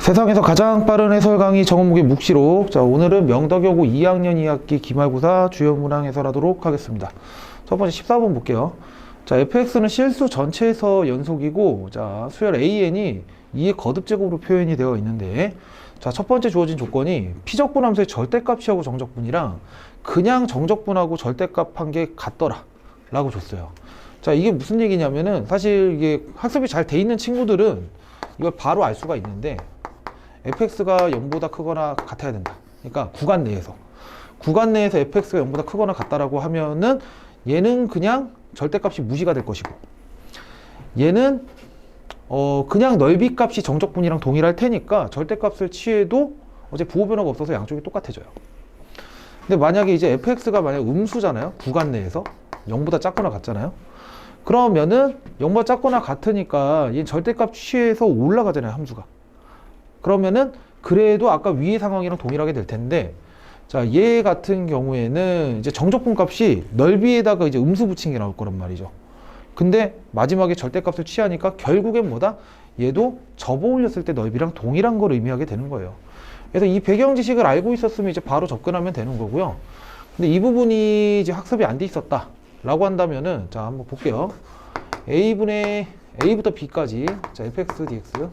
세상에서 가장 빠른 해설 강의 정원무게 묵시록. 자, 오늘은 명덕여고 2학년 2학기 기말고사 주요 문항 해설하도록 하겠습니다. 첫 번째 14번 볼게요. 자, fx는 실수 전체에서 연속이고, 자, 수열 an이 2의 거듭제곱으로 표현이 되어 있는데, 자, 첫 번째 주어진 조건이 피적분 함수의 절대값이하고 정적분이랑 그냥 정적분하고 절대값 한 게 같더라 라고 줬어요. 자, 이게 무슨 얘기냐면은, 사실 이게 학습이 잘 돼 있는 친구들은 이걸 바로 알 수가 있는데, fx가 0보다 크거나 같아야 된다. 그러니까 구간 내에서 fx가 0보다 크거나 같다라고 하면은 얘는 그냥 절대값이 무시가 될 것이고, 얘는 그냥 넓이 값이 정적분이랑 동일할 테니까 절대값을 취해도 어제 부호 변화가 없어서 양쪽이 똑같아져요. 근데 만약에 이제 fx가 만약 음수잖아요. 구간 내에서 0보다 작거나 같잖아요. 그러면은 0보다 작거나 같으니까 얘는 절대값 취해서 올라가잖아요, 함수가. 그러면은 그래도 아까 위의 상황이랑 동일하게 될 텐데, 자, 얘 같은 경우에는 이제 정적분 값이 넓이에다가 이제 음수 붙인 게 나올 거란 말이죠. 근데 마지막에 절대값을 취하니까 결국엔 뭐다? 얘도 접어 올렸을 때 넓이랑 동일한 걸 의미하게 되는 거예요. 그래서 이 배경 지식을 알고 있었으면 이제 바로 접근하면 되는 거고요. 근데 이 부분이 이제 학습이 안 돼 있었다 라고 한다면은, 자, 한번 볼게요. a분의 a부터 b까지, 자, fx dx,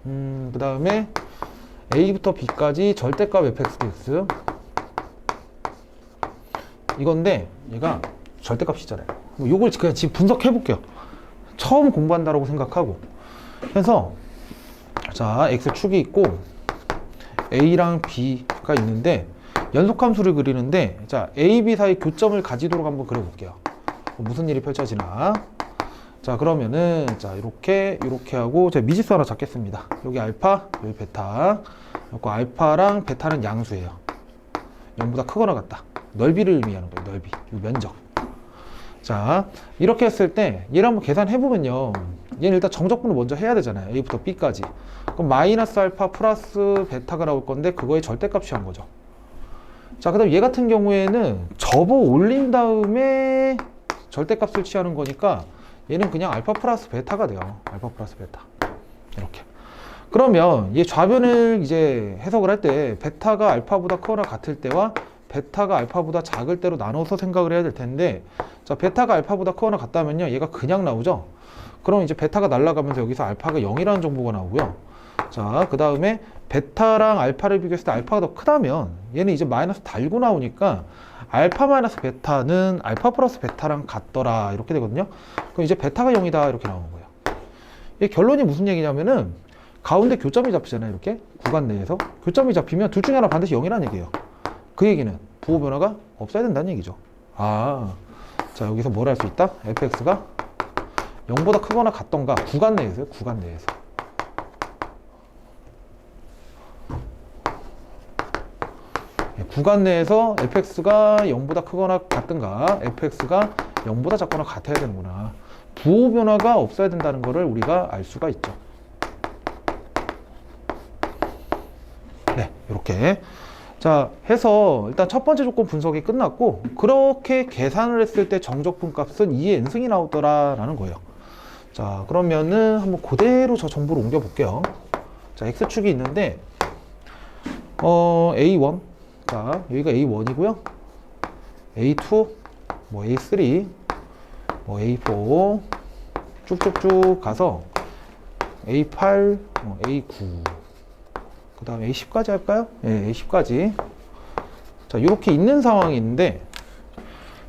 그 다음에 a부터 b까지 절대값 fx dx, 이건데 얘가 절대값이잖아요. 뭐 요걸 그냥 지금 분석해 볼게요. 처음 공부한다라고 생각하고. 그래서 자, x축이 있고 a랑 b가 있는데 연속함수를 그리는데, 자, a, b 사이 교점을 가지도록 한번 그려볼게요. 무슨 일이 펼쳐지나. 자, 그러면은, 자, 이렇게 하고, 제가 미지수 하나 잡겠습니다. 여기 알파, 여기 베타. 그리고 알파랑 베타는 양수예요. 0보다 크거나 같다. 넓이를 의미하는 거예요, 넓이. 이 면적. 자, 이렇게 했을 때, 얘를 한번 계산해보면요. 얘는 일단 정적분을 먼저 해야 되잖아요. a부터 b까지. 그럼 마이너스 알파 플러스 베타가 나올 건데, 그거의 절대값이 한 거죠. 자, 그 다음 얘 같은 경우에는 접어 올린 다음에 절대값을 취하는 거니까, 얘는 그냥 알파 플러스 베타가 돼요. 알파 플러스 베타. 이렇게. 그러면 얘 좌변을 이제 해석을 할 때 베타가 알파보다 크거나 같을 때와 베타가 알파보다 작을 때로 나눠서 생각을 해야 될 텐데, 자, 베타가 알파보다 크거나 같다면요, 얘가 그냥 나오죠. 그럼 이제 베타가 날아가면서 여기서 알파가 0이라는 정보가 나오고요. 자, 그 다음에 베타랑 알파를 비교했을 때 알파가 더 크다면 얘는 이제 마이너스 달고 나오니까 알파 마이너스 베타는 알파 플러스 베타랑 같더라 이렇게 되거든요. 그럼 이제 베타가 0이다 이렇게 나오는 거예요. 이 결론이 무슨 얘기냐면은 가운데 교점이 잡히잖아요. 이렇게 구간 내에서 교점이 잡히면 둘 중에 하나 반드시 0이라는 얘기예요. 그 얘기는 부호 변화가 없어야 된다는 얘기죠. 아, 자, 여기서 뭘 할 수 있다? fx가 0보다 크거나 같던가 구간 내에서요. 구간 내에서. 구간 내에서 fx가 0보다 크거나 같든가 fx가 0보다 작거나 같아야 되는구나. 부호 변화가 없어야 된다는 것을 우리가 알 수가 있죠. 네, 이렇게. 자, 해서 일단 첫 번째 조건 분석이 끝났고, 그렇게 계산을 했을 때 정적분 값은 2의 n승이 나오더라라는 거예요. 자, 그러면은 한번 그대로 저 정보를 옮겨 볼게요. 자, x축이 있는데 a1, 자, 여기가 a1이고요. a2, 뭐 a3, 뭐 a4 쭉쭉쭉 가서 a8, 뭐 a9, 그 다음에 a10까지 할까요? 네, a10까지. 자, 이렇게 있는 상황이 있는데,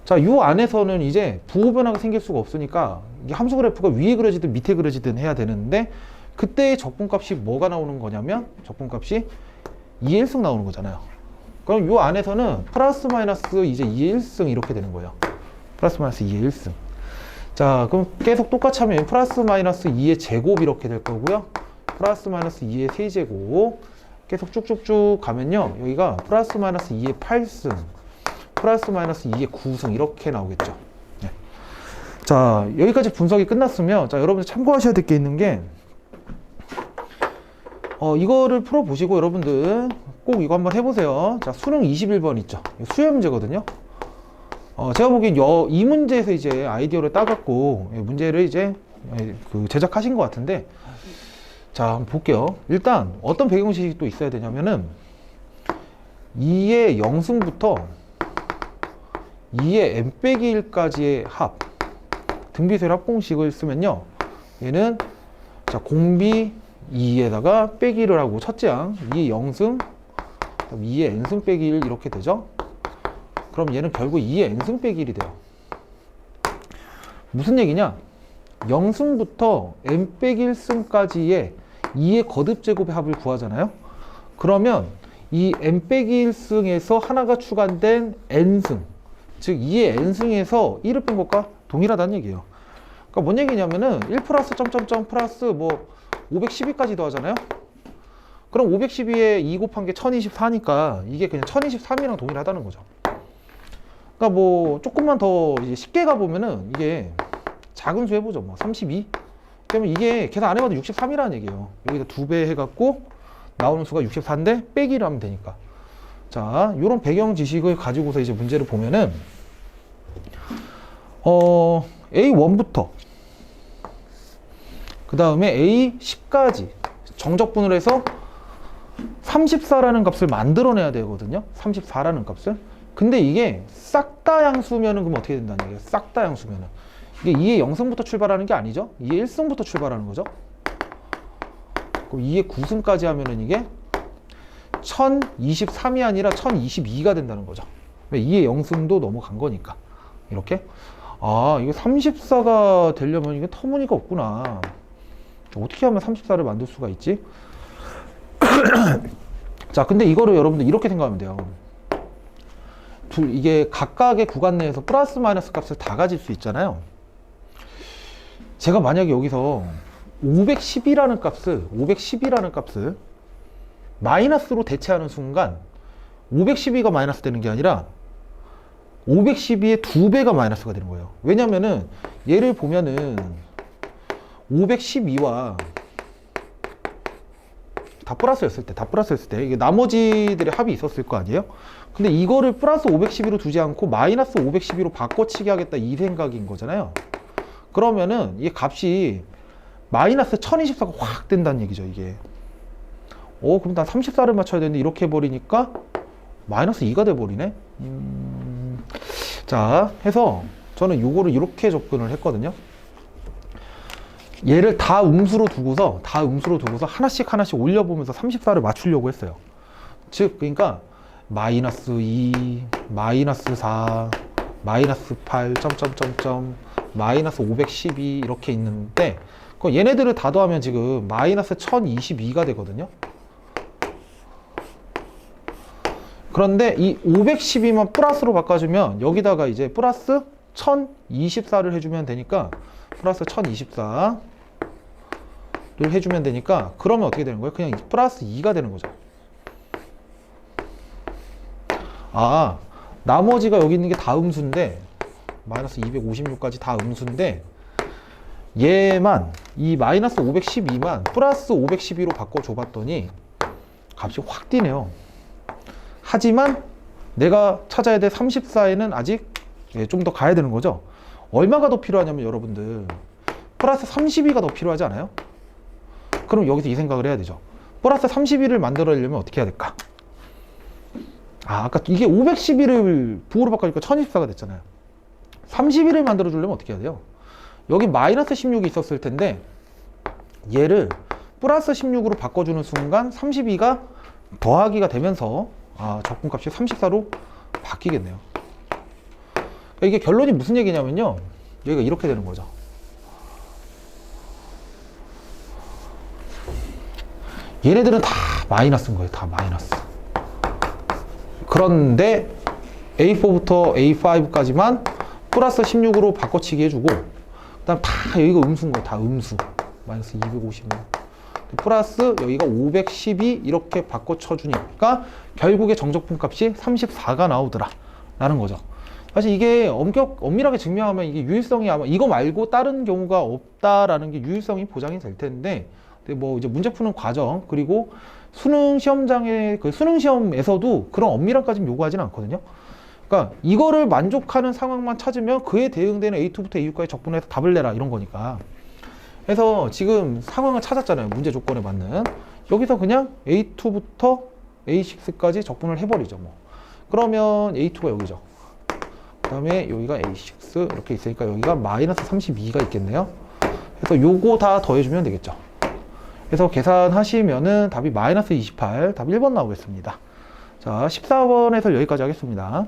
자, 요 안에서는 이제 부호 변화가 생길 수가 없으니까 이게 함수 그래프가 위에 그려지든 밑에 그려지든 해야 되는데, 그때의 적분값이 뭐가 나오는 거냐면 적분값이 2의 1승 나오는 거잖아요. 그럼 요 안에서는 플러스 마이너스 이제 2의 1승 이렇게 되는 거예요. 플러스 마이너스 2의 1승. 자, 그럼 계속 똑같이 하면 플러스 마이너스 2의 제곱 이렇게 될 거고요. 플러스 마이너스 2의 세제곱. 계속 쭉쭉쭉 가면요. 여기가 플러스 마이너스 2의 8승, 플러스 마이너스 2의 9승 이렇게 나오겠죠. 네. 자, 여기까지 분석이 끝났으면, 자, 여러분들 참고하셔야 될 게 있는 게, 이거를 풀어보시고 여러분들 꼭 이거 한번 해보세요. 자, 수능 21번 있죠. 수요 문제거든요. 제가 보기엔 이 문제에서 이제 아이디어를 따갖고 문제를 이제 제작하신 것 같은데, 자, 한번 볼게요. 일단 어떤 배경식이 또 있어야 되냐면은 2의 영승부터 2의 n 빼기 1까지의 합 등비수열 합공식을 쓰면요, 얘는 자 공비 2에다가 빼기를 하고 첫째 항 2의 영승 2의 n승 빼기 1 이렇게 되죠. 그럼 얘는 결국 2의 n승 빼기 1이 돼요. 무슨 얘기냐, 영승부터 n 빼기 1승까지의 2의 거듭제곱의 합을 구하잖아요. 그러면 이 n 빼기 1승에서 하나가 추가된 n승, 즉 2의 n승에서 1을 뺀 것과 동일하다는 얘기예요. 그러니까 뭔 얘기냐면은 1 플러스 점점점 플러스 뭐 512까지 더하잖아요. 그럼 512에 2 곱한 게 1024니까 이게 그냥 1023이랑 동일하다는 거죠. 그러니까 뭐 조금만 더 이제 쉽게 가보면은 이게 작은 수 해보죠. 뭐 32. 그러면 이게 계산 안 해봐도 63이라는 얘기예요. 여기다 2배 해갖고 나오는 수가 64인데 빼기를 하면 되니까. 자, 요런 배경 지식을 가지고서 이제 문제를 보면은 A1부터 그 다음에 A10까지 정적분을 해서 34라는 값을 만들어내야 되거든요. 34라는 값을. 근데 이게 싹 다 양수면은 그럼 어떻게 된다는 얘기예요? 싹 다 양수면은 이게 2의 0승부터 출발하는 게 아니죠. 2의 1승부터 출발하는 거죠. 그럼 2의 9승까지 하면은 이게 1023이 아니라 1022가 된다는 거죠. 왜? 2의 0승도 넘어간 거니까. 이렇게. 아, 이게 34가 되려면 이게 터무니가 없구나. 어떻게 하면 34를 만들 수가 있지? 자, 근데 이거를 여러분들 이렇게 생각하면 돼요. 이게 각각의 구간 내에서 플러스 마이너스 값을 다 가질 수 있잖아요. 제가 만약에 여기서 512라는 값을 마이너스로 대체하는 순간 512가 마이너스 되는 게 아니라 512의 2배가 마이너스가 되는 거예요. 왜냐면은 얘를 보면은 512와 다 플러스였을 때 이게 나머지들의 합이 있었을 거 아니에요? 근데 이거를 플러스 512로 두지 않고 마이너스 512로 바꿔치기 하겠다 이 생각인 거잖아요. 그러면은 이 값이 마이너스 1024가 확 된다는 얘기죠, 이게. 그럼 난 34를 맞춰야 되는데 이렇게 해버리니까 마이너스 2가 돼버리네. 자, 해서 저는 요거를 이렇게 접근을 했거든요. 얘를 다 음수로 두고서 하나씩 올려보면서 34를 맞추려고 했어요. 즉, 그러니까 마이너스 2, 마이너스 4, 마이너스 8, 점점점점, 마이너스 512 이렇게 있는데 얘네들을 다 더하면 지금 마이너스 1022가 되거든요. 그런데 이 512만 플러스로 바꿔주면 여기다가 이제 플러스 1024를 해주면 되니까 플러스 1024를 해주면 되니까 그러면 어떻게 되는 거예요? 그냥 플러스 2가 되는 거죠. 아, 나머지가 여기 있는 게 다 음수인데 마이너스 256까지 다 음수인데 얘만 이 마이너스 512만 플러스 512로 바꿔줘 봤더니 값이 확 뛰네요. 하지만 내가 찾아야 될 34에는 아직 좀 더 가야 되는 거죠. 얼마가 더 필요하냐면 여러분들 플러스 32가 더 필요하지 않아요? 그럼 여기서 이 생각을 해야 되죠. 플러스 32를 만들어내려면 어떻게 해야 될까? 아까 이게 512를 부호로 바꿔니까 1024가 됐잖아요. 32를 만들어 주려면 어떻게 해야 돼요? 여기 마이너스 16이 있었을 텐데 얘를 플러스 16으로 바꿔주는 순간 32가 더하기가 되면서 적분값이 34로 바뀌겠네요. 이게 결론이 무슨 얘기냐면요, 여기가 이렇게 되는 거죠. 얘네들은 다 마이너스인 거예요. 다 마이너스. 그런데 A4부터 A5까지만 플러스 16으로 바꿔치기 해주고 그다음 다 여기가 음수인 거예요. 다 음수. 마이너스 256 플러스 여기가 512 이렇게 바꿔쳐주니까 결국에 정적분 값이 34가 나오더라 라는 거죠. 사실 이게 엄밀하게 증명하면 이게 유일성이 아마 이거 말고 다른 경우가 없다라는 게 유일성이 보장이 될 텐데, 뭐 이제 문제 푸는 과정 그리고 수능 시험장의 그 수능 시험에서도 그런 엄밀함까지는 요구하지는 않거든요. 그러니까 이거를 만족하는 상황만 찾으면 그에 대응되는 A2부터 A6까지 적분해서 답을 내라 이런 거니까. 그래서 지금 상황을 찾았잖아요. 문제 조건에 맞는. 여기서 그냥 A2부터 A6까지 적분을 해버리죠. 뭐. 그러면 A2가 여기죠. 그 다음에 여기가 A6 이렇게 있으니까 여기가 마이너스 32가 있겠네요. 그래서 요거 다 더해주면 되겠죠. 그래서 계산하시면은 답이 마이너스 28, 답 1번 나오겠습니다. 자, 14번에서 여기까지 하겠습니다.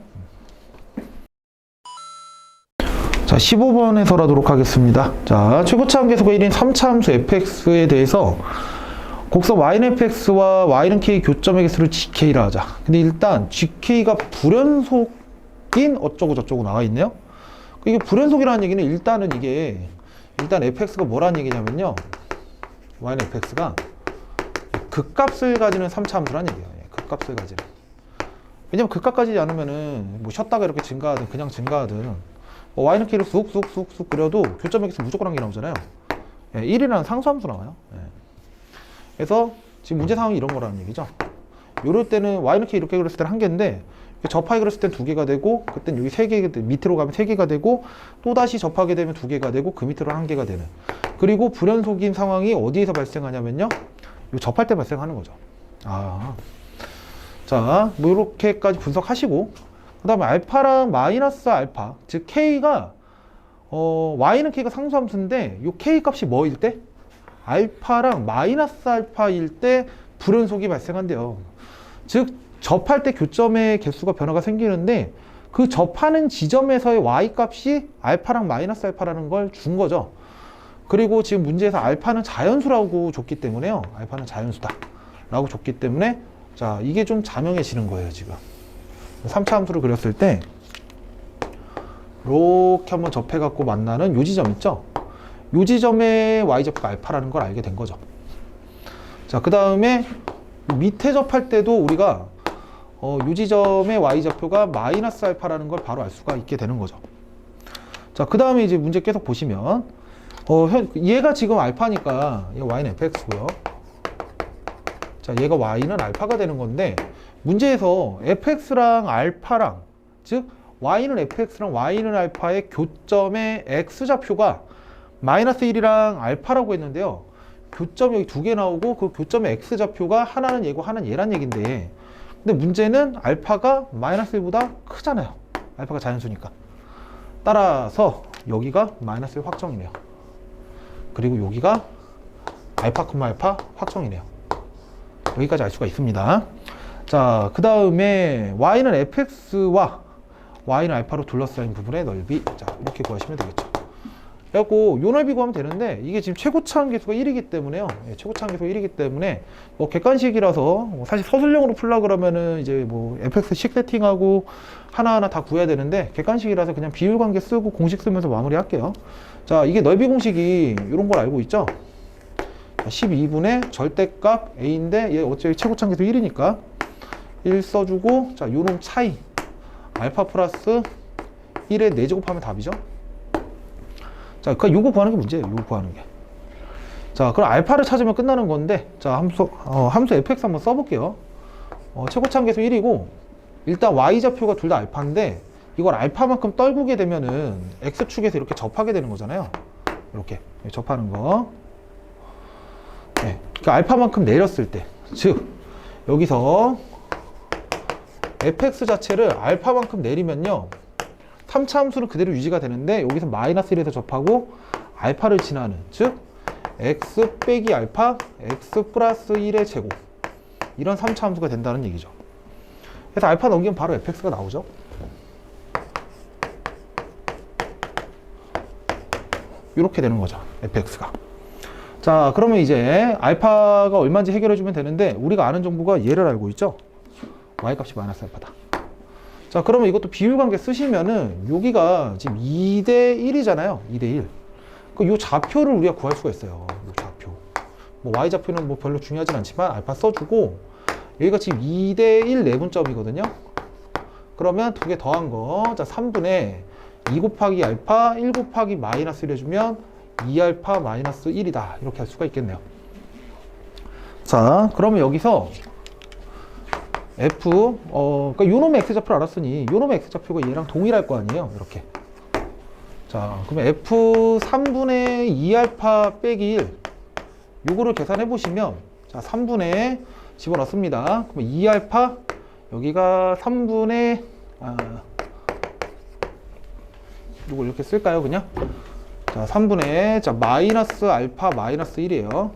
자, 15번에서 하도록 하겠습니다. 자, 최고차 함계수가 1인 3차 함수 fx에 대해서 곡선 yfx와 y는 k 교점의 개수를 gk라 하자. 근데 일단 gk가 불연속인 어쩌고 저쩌고 나와 있네요. 이게 불연속이라는 얘기는 일단 fx가 뭐라는 얘기냐면요. y는 fx가 극값을 가지는 3차 함수라는 얘기예요. 극값을 가지는. 왜냐면 극값 가지지 않으면은 뭐 쉬었다가 이렇게 증가하든 그냥 증가하든 y는 k를 쑥쑥쑥쑥 그려도 교점의 개수 무조건 한 개 나오잖아요. 1이라는 상수함수 나와요. 그래서 지금 문제 상황이 이런 거라는 얘기죠. 요럴 때는 y는 k 이렇게 그렸을 때는 한 개인데 접하게 그렸을 때는 두 개가 되고 그때는 여기 세 개, 밑으로 가면 세 개가 되고 또다시 접하게 되면 두 개가 되고 그 밑으로 한 개가 되는. 그리고 불연속인 상황이 어디에서 발생하냐면요. 요 접할 때 발생하는 거죠. 자, 뭐 이렇게까지 분석하시고 그 다음에 알파랑 마이너스 알파, 즉 k가 y는 k가 상수함수인데 요 k 값이 뭐일 때? 알파랑 마이너스 알파일 때 불연속이 발생한대요. 즉 접할 때 교점의 개수가 변화가 생기는데 그 접하는 지점에서의 y 값이 알파랑 마이너스 알파라는 걸 준 거죠. 그리고 지금 문제에서 알파는 자연수라고 줬기 때문에요. 알파는 자연수다 라고 줬기 때문에 자, 이게 좀 자명해지는 거예요. 지금 3차 함수를 그렸을 때 이렇게 한번 접해 갖고 만나는 요 지점 있죠. 요 지점에 y좌표가 알파라는 걸 알게 된 거죠. 자, 그 다음에 밑에 접할 때도 우리가 요 지점의 y좌표가 마이너스 알파라는 걸 바로 알 수가 있게 되는 거죠. 자, 그 다음에 이제 문제 계속 보시면 얘가 지금 알파니까 얘 y는 fx고요. 자, 얘가 y는 알파가 되는 건데 문제에서 fx랑 알파랑 즉 y는 fx랑 y는 알파의 교점의 x좌표가 마이너스 1이랑 알파라고 했는데요. 교점 여기 두 개 나오고 그 교점의 x좌표가 하나는 얘고 하나는 얘란 얘긴데 근데 문제는 알파가 마이너스 1보다 크잖아요. 알파가 자연수니까. 따라서 여기가 마이너스 1 확정이네요. 그리고 여기가 알파, 알파 확정이네요. 여기까지 알 수가 있습니다. 자, 그 다음에 y는 fx와 y는 알파로 둘러싸인 부분의 넓이. 자, 이렇게 구하시면 되겠죠. 그래갖고 요 넓이 구하면 되는데 이게 지금 최고차 함계수가 1이기 때문에요. 최고차 함계수가 1이기 때문에 뭐 객관식이라서 사실 서술형으로 풀라 그러면은 이제 뭐 fx식 세팅하고 하나하나 다 구해야 되는데 객관식이라서 그냥 비율관계 쓰고 공식 쓰면서 마무리할게요. 자, 이게 넓이 공식이 이런 걸 알고 있죠. 12분의 절대값 a인데 얘 어차피 최고차 함계수 1이니까 1 써주고 자, 요놈 차이 알파 플러스 1에 4제곱하면 답이죠. 자, 그러니까 요거 구하는 게 문제예요. 요거 구하는 게. 자, 그럼 알파를 찾으면 끝나는 건데 자, 함수 fx 한번 써볼게요. 최고차 함계수 1이고 일단 y좌표가 둘 다 알파인데 이걸 알파만큼 떨구게 되면은 x축에서 이렇게 접하게 되는 거잖아요. 이렇게 접하는 거. 네, 그러니까 알파만큼 내렸을 때, 즉 여기서 fx 자체를 알파만큼 내리면요 3차 함수는 그대로 유지가 되는데 여기서 마이너스 1에서 접하고 알파를 지나는, 즉 x 빼기 알파 x 플러스 1의 제곱, 이런 3차 함수가 된다는 얘기죠. 그래서 알파 넘기면 바로 fx가 나오죠. 이렇게 되는 거죠, fx가. 자, 그러면 이제 알파가 얼마인지 해결해 주면 되는데 우리가 아는 정보가 얘를 알고 있죠. y값이 마이너스 알파다. 자, 그러면 이것도 비율관계 쓰시면은 여기가 지금 2대 1이잖아요. 2대 1. 요 좌표를 우리가 구할 수가 있어요. 요 좌표. 뭐 y좌표는 뭐 별로 중요하진 않지만 알파 써주고 여기가 지금 2대 1 내분점이거든요. 그러면 두 개 더한 거, 자 3분의 2 곱하기 알파 1 곱하기 마이너스 1 해주면 2알파 마이너스 1이다. 이렇게 할 수가 있겠네요. 자, 그러면 여기서 f, 그러니까 요놈의 x좌표를 알았으니 요놈의 x좌표가 얘랑 동일할 거 아니에요. 이렇게. 자, 그러면 F 3분의 2알파 빼기 1 요거를 계산해 보시면, 자, 3분의 집어넣습니다. 그러면 2알파 여기가 3분의 요걸 이렇게 쓸까요, 그냥? 자, 3분의 자 마이너스 알파 마이너스 1이에요.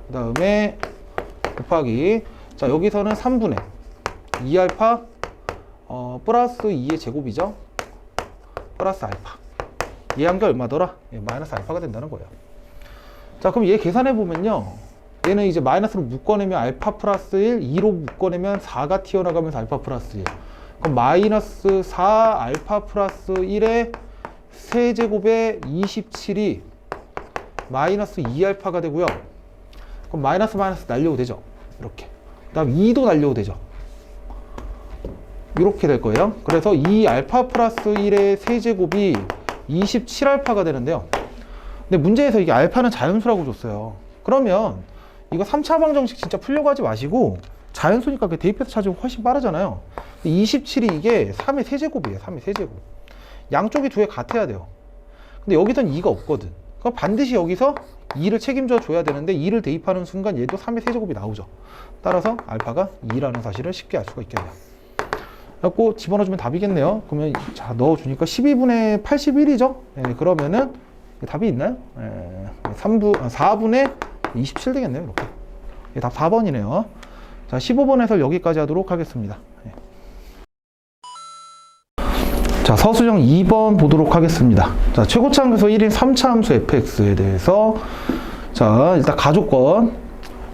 그 다음에 곱하기, 자, 여기서는 3분의 2알파 플러스 2의 제곱이죠. 플러스 알파. 얘 한 게 얼마더라? 예, 마이너스 알파가 된다는 거예요. 자, 그럼 얘 계산해 보면요, 얘는 이제 마이너스로 묶어내면 알파 플러스 1, 2로 묶어내면 4가 튀어나가면서 알파 플러스 1. 그럼 마이너스 4 알파 플러스 1의 세제곱에 27이 마이너스 2알파가 되고요. 그럼 마이너스 마이너스 날려도 되죠. 이렇게. 그 다음 2도 날려도 되죠. 이렇게 될 거예요. 그래서 2알파 플러스 1의 세제곱이 27알파가 되는데요. 근데 문제에서 이게 알파는 자연수라고 줬어요. 그러면 이거 3차 방정식 진짜 풀려고 하지 마시고 자연수니까 그 대입해서 찾으면 훨씬 빠르잖아요. 27이 이게 3의 세제곱이에요. 3의 세제곱. 양쪽이 두 개 같아야 돼요. 근데 여기선 2가 없거든. 그럼 반드시 여기서 2를 책임져 줘야 되는데 2를 대입하는 순간 얘도 3의 세제곱이 나오죠. 따라서 알파가 2라는 사실을 쉽게 알 수가 있겠네요. 그래갖고 집어넣어주면 답이겠네요. 그러면 자, 넣어주니까 12분의 81이죠. 예, 그러면은 답이 있나요? 예, 4분의 27 되겠네요. 이렇게. 예, 답 4번이네요. 자, 15번 해설 여기까지 하도록 하겠습니다. 예. 자, 서술형 2번 보도록 하겠습니다. 자, 최고차 함수 1인 3차 함수 fx에 대해서, 자, 일단 가조건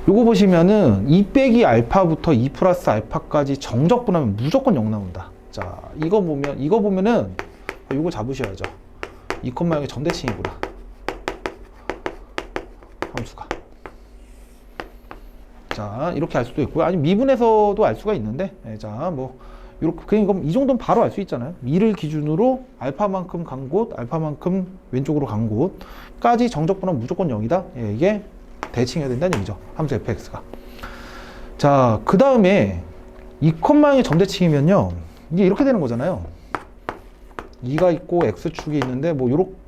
요거 보시면은 2 빼기 알파부터 2 플러스 알파까지 정적분하면 무조건 0 나온다. 자, 이거 보면은 요거 잡으셔야죠. 2,0의 점대칭이구나, 함수가. 자, 이렇게 알 수도 있고요. 아니 미분에서도 알 수가 있는데, 예, 자, 뭐 이렇게, 그럼 이 정도는 바로 알 수 있잖아요. 2를 기준으로 알파만큼 간 곳, 알파만큼 왼쪽으로 간 곳까지 정적분하면 무조건 0이다. 예, 이게 대칭해야 된다는 얘기죠. 함수 fx가. 자, 그 다음에 2,0의 점대칭이면요, 이게 이렇게 되는 거잖아요. 2가 있고 x축이 있는데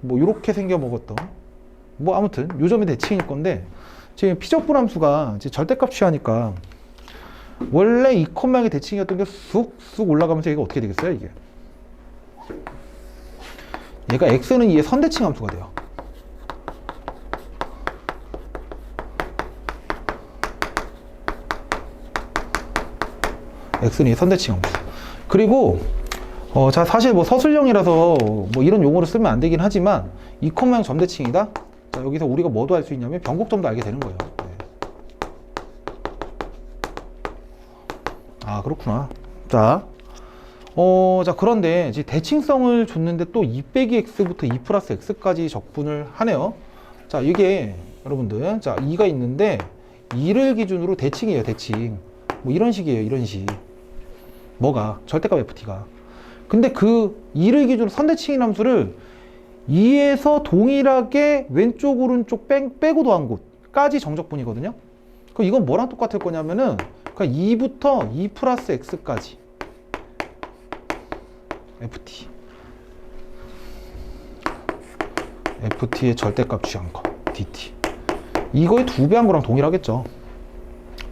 요렇게 생겨 먹었던, 뭐 아무튼 요 점이 대칭일 건데, 지금 피적분 함수가 이제 절대값 취하니까 원래 2,0의 대칭이었던 게 쑥쑥 올라가면서 얘가 어떻게 되겠어요, 이게? 얘가 x는 2의 선대칭 함수가 돼요. x는 2의 선대칭 함수. 그리고 자, 사실 뭐 서술형이라서 뭐 이런 용어를 쓰면 안 되긴 하지만 2,0 점대칭이다. 자, 여기서 우리가 뭐도 알 수 있냐면 변곡점도 알게 되는 거예요. 네. 아, 그렇구나. 자, 자, 그런데 이제 대칭성을 줬는데 또 2 빼기 x부터 2 플러스 x까지 적분을 하네요. 자, 이게 여러분들, 자, 2가 있는데 2를 기준으로 대칭이에요. 대칭. 뭐 이런 식이에요. 이런 식. 뭐가? 절대값 ft가. 근데 그 2를 기준으로 선대칭인 함수를 2에서 동일하게 왼쪽 오른쪽 빼고 더한 곳까지 정적분이거든요. 그럼 이건 뭐랑 똑같을 거냐면은 그러니까 2부터 2 플러스 x까지 ft의 절대값 취한 거 dt, 이거의 2배 한 거랑 동일하겠죠.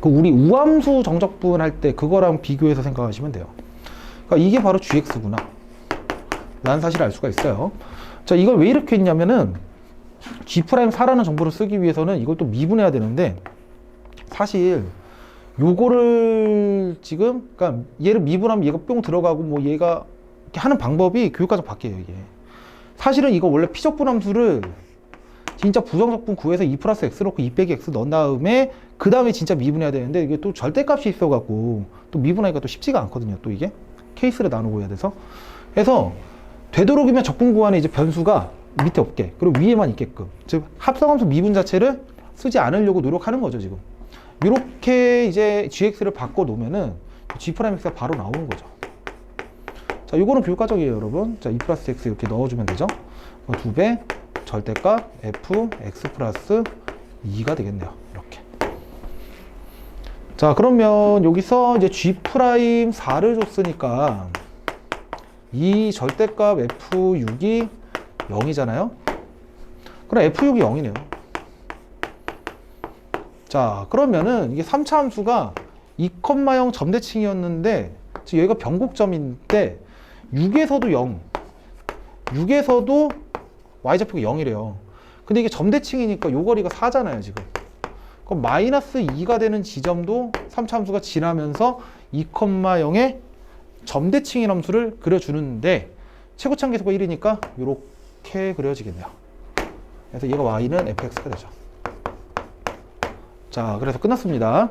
그 우리 우함수 정적분 할 때 그거랑 비교해서 생각하시면 돼요. 그러니까 이게 바로 gx구나 라는 사실을 알 수가 있어요. 자, 이걸 왜 이렇게 했냐면은 g'4라는 정보를 쓰기 위해서는 이걸 또 미분해야 되는데, 사실 요거를 지금, 그러니까 얘를 미분하면 얘가 뿅 들어가고 뭐 얘가 이렇게 하는 방법이 교육과정 바뀌어요. 이게 사실은 이거 원래 피적분 함수를 진짜 부정적분 구해서 2 플러스 x 넣고 2 빼기 x 넣은 다음에 그 다음에 진짜 미분해야 되는데, 이게 또 절대값이 있어갖고 또 미분하기가 또 쉽지가 않거든요. 또 이게 케이스를 나누고 해야 돼서. 그래서 되도록이면 적분 구간에 이제 변수가 밑에 없게, 그리고 위에만 있게끔, 즉 합성함수 미분 자체를 쓰지 않으려고 노력하는 거죠. 지금 이렇게 이제 gx를 바꿔 놓으면은 g'x가 바로 나오는 거죠. 자, 요거는 교육과정이에요, 여러분. 자, 2 플러스 x 이렇게 넣어주면 되죠. 2배 절대값 f x 플러스 2가 되겠네요. 이렇게. 자, 그러면 여기서 이제 g'4를 줬으니까 이 절대값 F6이 0이잖아요. 그럼 F6이 0이네요. 자, 그러면은 이게 3차 함수가 2,0 점대칭이었는데 지금 여기가 변곡점인데 6에서도 0, 6에서도 y좌표가 0이래요. 근데 이게 점대칭이니까 요 거리가 4잖아요, 지금. 그럼 마이너스 2가 되는 지점도 3차 함수가 지나면서 2,0의 점대칭인 함수를 그려주는데 최고참 계수가 1이니까 이렇게 그려지겠네요. 그래서 얘가 y는 fx가 되죠. 자, 그래서 끝났습니다.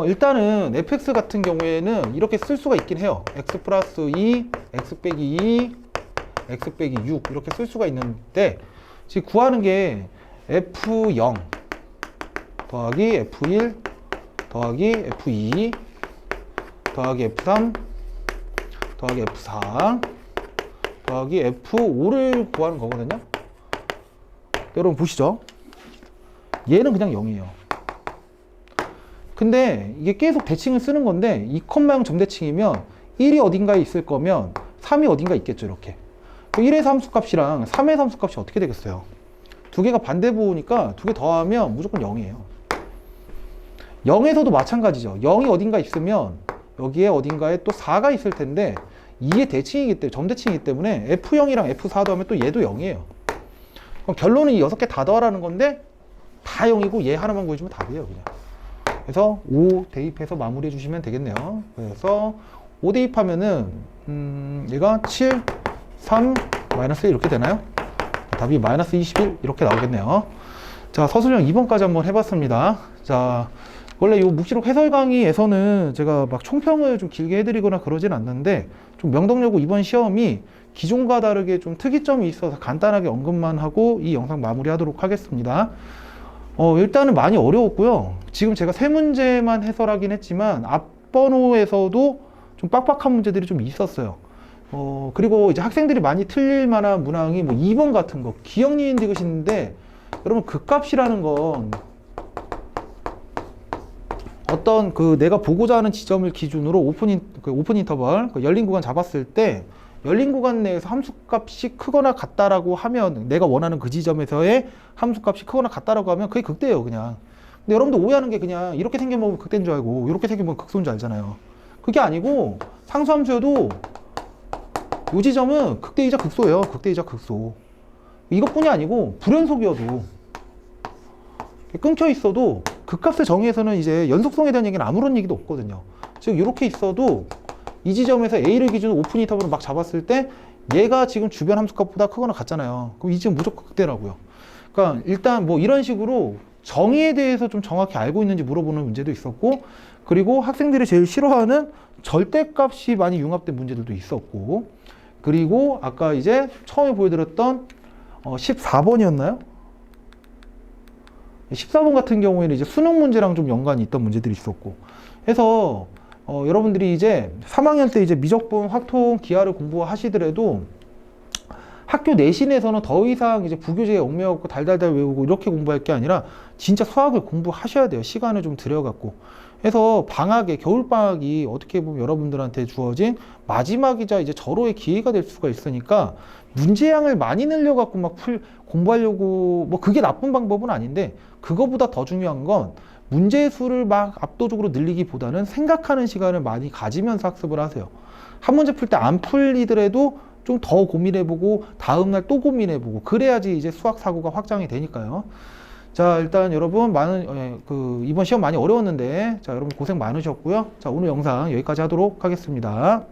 일단은 fx 같은 경우에는 이렇게 쓸 수가 있긴 해요. x 플러스 2, x 빼기 2, x 빼기 6 이렇게 쓸 수가 있는데 지금 구하는 게 f0 더하기 f1 더하기 f2 더하기 f3 더하기 f4 더하기 f5를 구하는 거거든요. 여러분 보시죠. 얘는 그냥 0이에요. 근데 이게 계속 대칭을 쓰는 건데 2,0 점대칭이면 1이 어딘가에 있을 거면 3이 어딘가에 있겠죠. 이렇게 1의 함수값이랑 3의 함수값이 어떻게 되겠어요? 두 개가 반대부호니까 두 개 더하면 무조건 0이에요. 0에서도 마찬가지죠. 0이 어딘가 있으면 여기에 어딘가에 또 4가 있을 텐데 2의 대칭이기 때문에 점대칭이기 때문에 F0이랑 F4 더하면 또 얘도 0이에요. 그럼 결론은 이 6개 다 더하라는 건데 다 0이고 얘 하나만 구해주면 답이에요, 그냥. 그래서 5 대입해서 마무리해 주시면 되겠네요. 그래서 5 대입하면은 얘가 7, 3, 마이너스 1 이렇게 되나요? 답이 마이너스 21 이렇게 나오겠네요. 자, 서술형 2번까지 한번 해봤습니다. 자, 원래 이 묵시록 해설 강의에서는 제가 막 총평을 좀 길게 해드리거나 그러진 않는데 좀 명덕여고 이번 시험이 기존과 다르게 좀 특이점이 있어서 간단하게 언급만 하고 이 영상 마무리하도록 하겠습니다. 일단은 많이 어려웠고요. 지금 제가 세 문제만 해설하긴 했지만 앞번호에서도 좀 빡빡한 문제들이 좀 있었어요. 그리고 이제 학생들이 많이 틀릴 만한 문항이 뭐 2번 같은 거 기억니은 디귿인데 여러분 그 값이라는 건 어떤 그 내가 보고자 하는 지점을 기준으로 오픈 인터벌 열린 구간 잡았을 때 열린 구간 내에서 함수값이 크거나 같다라고 하면 내가 원하는 그 지점에서의 함수값이 크거나 같다라고 하면 그게 극대예요, 그냥. 근데 여러분들 오해하는 게 그냥 이렇게 생겨보면 극대인 줄 알고 이렇게 생겨보면 극소인 줄 알잖아요. 그게 아니고 상수함수여도 이 지점은 극대이자 극소예요. 극대이자 극소. 이것뿐이 아니고 불연속이어도 끊겨 있어도 그 값을 정의해서는 이제 연속성에 대한 얘기는 아무런 얘기도 없거든요. 즉 이렇게 있어도 이 지점에서 A를 기준으로 오픈 인터벌을 막 잡았을 때 얘가 지금 주변 함수값보다 크거나 같잖아요. 그럼 이 지점 무조건 극대라고요. 그러니까 일단 뭐 이런 식으로 정의에 대해서 좀 정확히 알고 있는지 물어보는 문제도 있었고, 그리고 학생들이 제일 싫어하는 절대값이 많이 융합된 문제들도 있었고, 그리고 아까 이제 처음에 보여드렸던 14번이었나요? 14번 같은 경우에는 이제 수능 문제랑 좀 연관이 있던 문제들이 있었고 해서 여러분들이 이제 3학년 때 이제 미적분, 확통, 기하를 공부하시더라도 학교 내신에서는 더 이상 이제 부교재에 얽매여갖고 달달달 외우고 이렇게 공부할 게 아니라 진짜 수학을 공부하셔야 돼요. 시간을 좀 들여갖고. 해서 방학에, 겨울방학이 어떻게 보면 여러분들한테 주어진 마지막이자 이제 절호의 기회가 될 수가 있으니까 문제량을 많이 늘려갖고 막 공부하려고, 뭐 그게 나쁜 방법은 아닌데 그거보다 더 중요한 건 문제 수를 막 압도적으로 늘리기보다는 생각하는 시간을 많이 가지면서 학습을 하세요. 한 문제 풀 때 안 풀리더라도 좀 더 고민해보고 다음날 또 고민해보고 그래야지 이제 수학 사고가 확장이 되니까요. 자, 일단 여러분 이번 시험 많이 어려웠는데 자, 여러분 고생 많으셨고요. 자, 오늘 영상 여기까지 하도록 하겠습니다.